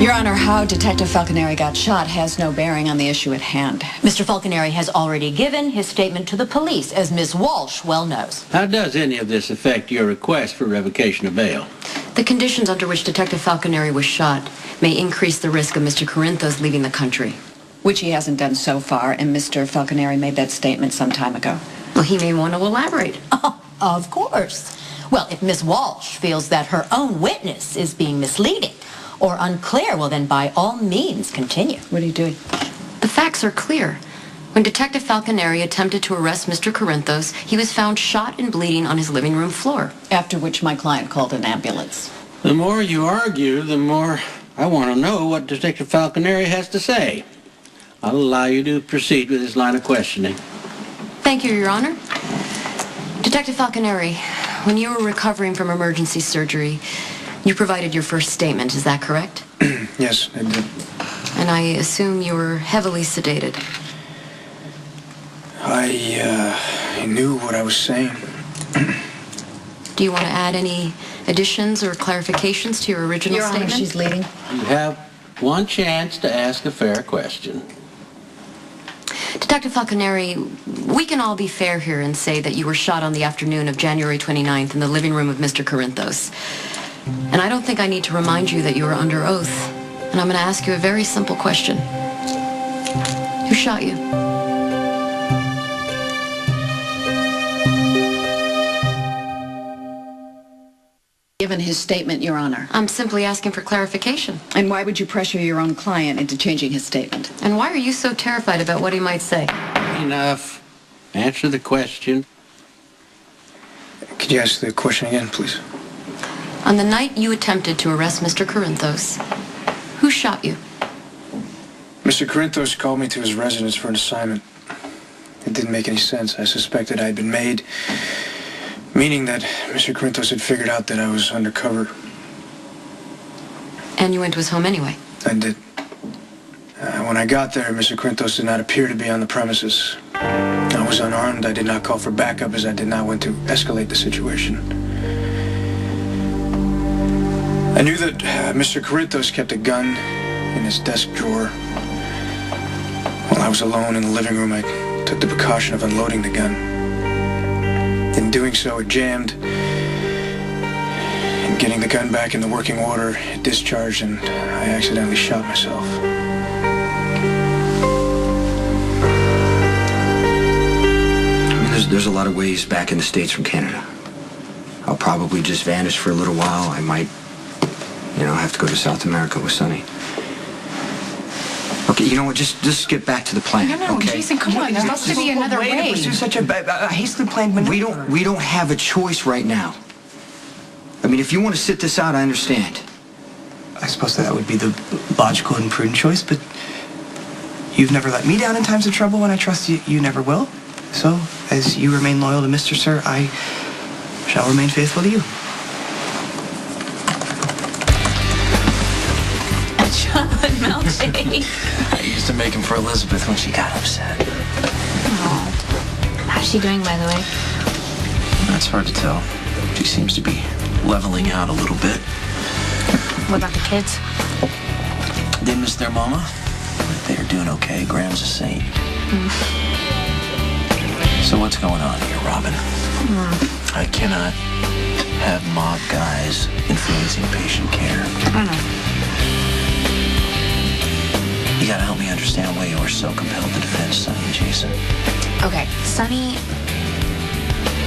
Your Honor, how Detective Falconeri got shot has no bearing on the issue at hand. Mr. Falconeri has already given his statement to the police, as Ms. Walsh well knows. How does any of this affect your request for revocation of bail? The conditions under which Detective Falconeri was shot may increase the risk of Mr. Corinthos leaving the country. Which he hasn't done so far, and Mr. Falconeri made that statement some time ago. Well, he may want to elaborate. Oh, of course. Well, if Ms. Walsh feels that her own witness is being misleading or unclear, well, then by all means, continue. What are you doing? The facts are clear. When Detective Falconeri attempted to arrest Mr. Corinthos, he was found shot and bleeding on his living room floor. After which my client called an ambulance. The more you argue, the more I want to know what Detective Falconeri has to say. I'll allow you to proceed with this line of questioning. Thank you, Your Honor. Detective Falconeri, when you were recovering from emergency surgery, you provided your first statement, is that correct? Yes, I did. And I assume you were heavily sedated. I knew what I was saying. Do you want to add any additions or clarifications to your original Your statement? Honor, she's leaving. You have one chance to ask a fair question. Detective Falconeri, we can all be fair here and say that you were shot on the afternoon of January 29th in the living room of Mr. Corinthos. And I don't think I need to remind you that you are under oath. And I'm going to ask you a very simple question. Who shot you? Given his statement, Your Honor. I'm simply asking for clarification. And why would you pressure your own client into changing his statement? And why are you so terrified about what he might say? Enough. Answer the question. Could you ask the question again, please? On the night you attempted to arrest Mr. Corinthos, who shot you? Mr. Corinthos called me to his residence for an assignment. It didn't make any sense. I suspected I had been made, meaning that Mr. Corinthos had figured out that I was undercover. And you went to his home anyway? I did. When I got there, Mr. Corinthos did not appear to be on the premises. I was unarmed. I did not call for backup as I did not want to escalate the situation. I knew that Mr. Corinthos kept a gun in his desk drawer. While I was alone in the living room, I took the precaution of unloading the gun. In doing so, it jammed. In getting the gun back in the working order, it discharged, and I accidentally shot myself. There's a lot of ways back in the States from Canada. I'll probably just vanish for a little while. I might, have to go to South America with Sonny. Okay, you know what? Just get back to the plan. No, okay? Jason, come on. There has to be another way. To pursue such a hastily planned maneuver. We don't have a choice right now. I mean, if you want to sit this out, I understand. I suppose that would be the logical and prudent choice, but you've never let me down in times of trouble, and I trust you never will. So, as you remain loyal to Mr. Sir, I shall remain faithful to you. Chocolate milkshake. I used to make him for Elizabeth when she got upset. Oh. How's she doing, by the way? That's hard to tell. She seems to be leveling out a little bit. What about the kids? They miss their mama, but they are doing okay. Graham's a saint. So what's going on here, Robin? I cannot have mob guys influencing patient care. I know. You gotta help me understand why you are so compelled to defend Sonny and Jason. Okay, Sonny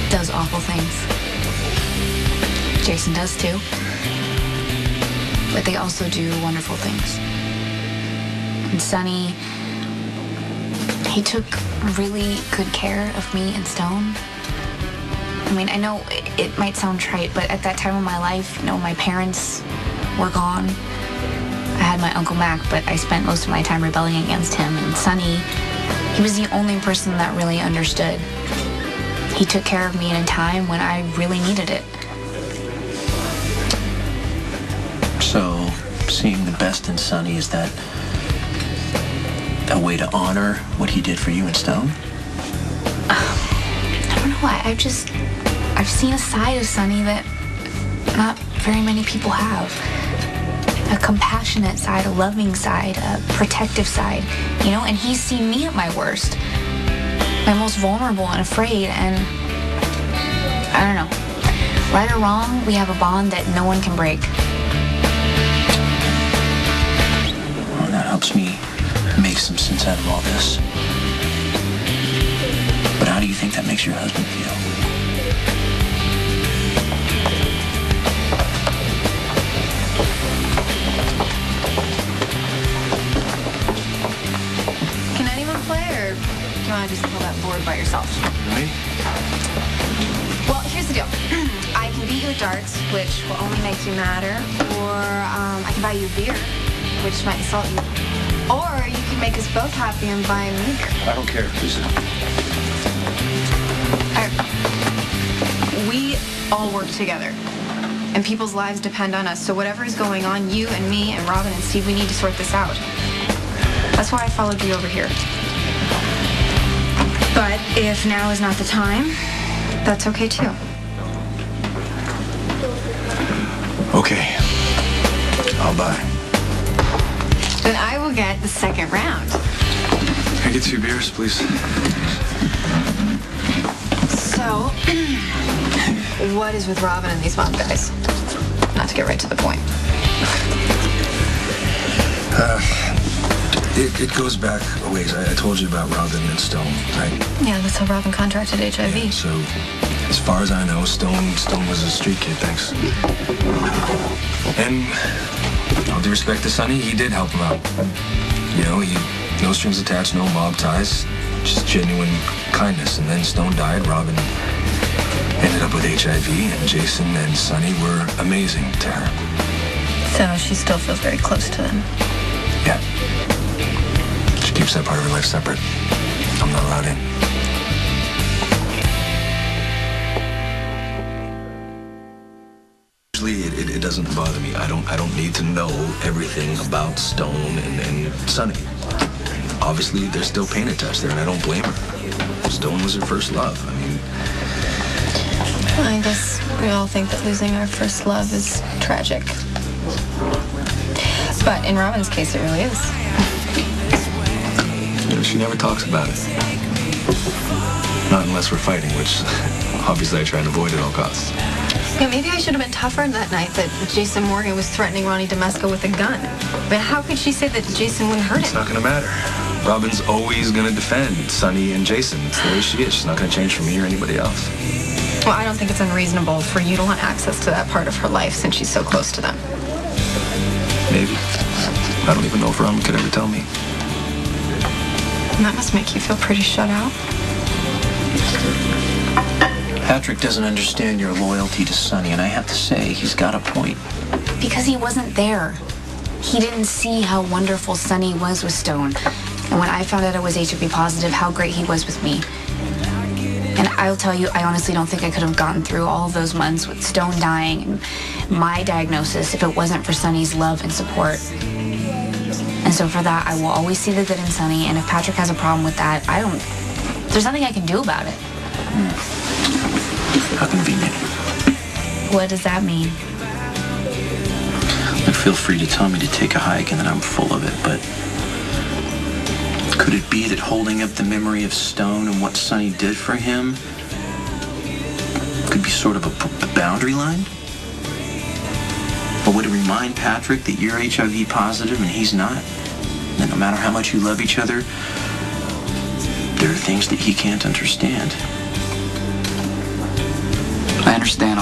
does awful things. Jason does too. But they also do wonderful things. And Sonny, he took really good care of me and Stone. I mean, I know it might sound trite, but at that time of my life, my parents were gone. I had my Uncle Mac, but I spent most of my time rebelling against him. And Sonny, he was the only person that really understood. He took care of me in a time when I really needed it. So, seeing the best in Sonny, is that a way to honor what he did for you and Stone? I don't know. I've seen a side of Sonny that not very many people have. A compassionate side, a loving side, a protective side, you know, and he's seen me at my worst, my most vulnerable and afraid, and I don't know. Right or wrong, we have a bond that no one can break. Well, that helps me make some sense out of all this. But how do you think that makes your husband feel? Can anyone play, or do you want to just pull that board by yourself? Right? Well, here's the deal. I can beat you at darts, which will only make you madder, or I can buy you a beer, which might insult you. Or you can make us both happy and buy me beer. I don't care, Lisa. We all work together, and people's lives depend on us. So whatever is going on, you and me and Robin and Steve, we need to sort this out. That's why I followed you over here. But if now is not the time, that's okay too. Okay. I'll buy. Then I will get the second round. Can I get 2 beers, please? So, what is with Robin and these mob guys? Not to get right to the point. It goes back a ways. I told you about Robin and Stone, right? Yeah, that's how Robin contracted HIV. Yeah, so, as far as I know, Stone was a street kid, thanks. And, all due respect to Sonny, he did help him out. You know, no strings attached, no mob ties, just genuine kindness. And then Stone died, Robin ended up with HIV, and Jason and Sonny were amazing to her. So she still feels very close to them. Yeah. She keeps that part of her life separate. I'm not allowed in. Usually it doesn't bother me. I don't need to know everything about Stone and Sonny. Obviously, there's still pain attached there, and I don't blame her. Stone was her first love. I mean, I guess we all think that losing our first love is tragic. But in Robin's case, it really is. you know, she never talks about it. Not unless we're fighting, which obviously I try and avoid at all costs. Yeah, maybe I should have been tougher that night that Jason Morgan was threatening Ronnie Domesco with a gun. But how could she say that Jason wouldn't hurt It's him? not gonna matter. Robin's always gonna defend Sonny and Jason. It's the way she is. She's not gonna change for me or anybody else. Well, I don't think it's unreasonable for you to want access to that part of her life since she's so close to them. Maybe. I don't even know if Robin could ever tell me. And that must make you feel pretty shut out. Patrick doesn't understand your loyalty to Sonny, and I have to say, he's got a point. Because he wasn't there. He didn't see how wonderful Sonny was with Stone. And when I found out I was HIV positive, how great he was with me. And I'll tell you, I honestly don't think I could have gotten through all of those months with Stone dying and my diagnosis if it wasn't for Sonny's love and support. And so for that, I will always see the good in Sonny, and if Patrick has a problem with that, there's nothing I can do about it. How convenient. What does that mean? Look, feel free to tell me to take a hike and that I'm full of it, but could it be that holding up the memory of Stone and what Sonny did for him could be sort of a boundary line? Or would it remind Patrick that you're HIV positive and he's not? That no matter how much you love each other, there are things that he can't understand. I understand.